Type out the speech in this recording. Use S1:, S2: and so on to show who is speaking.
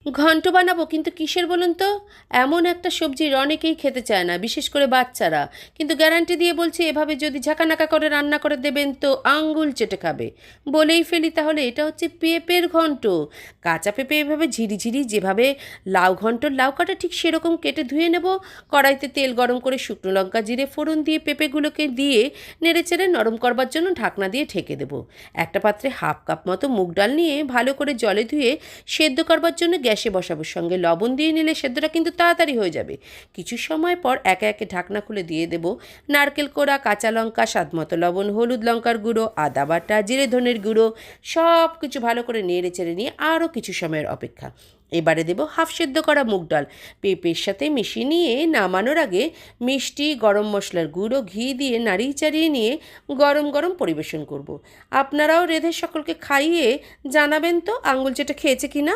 S1: ঘন্ট বানাবো, কিন্তু কিসের বলুন তো? এমন একটা সবজির অনেকেই খেতে চায় না, বিশেষ করে বাচ্চারা। কিন্তু গ্যারান্টি দিয়ে বলছি, এভাবে যদি ঝাঁকানাকা করে রান্না করে দেবেন তো আঙ্গুল চেটে খাবে। বলেই ফেলি তাহলে, এটা হচ্ছে পেঁপের ঘন্ট। কাঁচা পেঁপে এভাবে ঝিরিঝিরি, যেভাবে লাউ ঘন্টর লাউ কাটা ঠিক সেরকম কেটে ধুয়ে নেব। কড়াইতে তেল গরম করে শুকনো লঙ্কা জিরে ফোড়ন দিয়ে পেঁপেগুলোকে দিয়ে নেড়েচেড়ে নরম করবার জন্য ঢাকনা দিয়ে ঢেকে দেবো। একটা পাত্রে হাফ কাপ মতো মুগ ডাল নিয়ে ভালো করে জলে ধুয়ে সেদ্ধ করবার জন্য গ্যাসে বসাবো। সঙ্গে লবণ দিয়ে নিলে সেদ্ধটা কিন্তু তাড়াতাড়ি হয়ে যাবে। কিছু সময় পর একে একে ঢাকনা খুলে দিয়ে দেব নারকেল কোড়া, কাঁচা লঙ্কা, স্বাদমতো লবণ, হলুদ লঙ্কার গুঁড়ো, আদা বাটা, জিরে ধনের গুঁড়ো, সব কিছু ভালো করে নেড়ে চেড়ে নিয়ে আরও কিছু সময়ের অপেক্ষা। এবারে দেব হাফ সেদ্ধ করা মুগ ডাল, পেঁপের সাথে মিশিয়ে নিয়ে নামানোর আগে মিষ্টি, গরম মশলার গুঁড়ো, ঘি দিয়ে নাড়িয়ে চাড়িয়ে নিয়ে গরম গরম পরিবেশন করব। আপনারাও রেঁধে সকলকে খাইয়ে জানাবেন তো আঙুল চেটে খেয়েছে কিনা।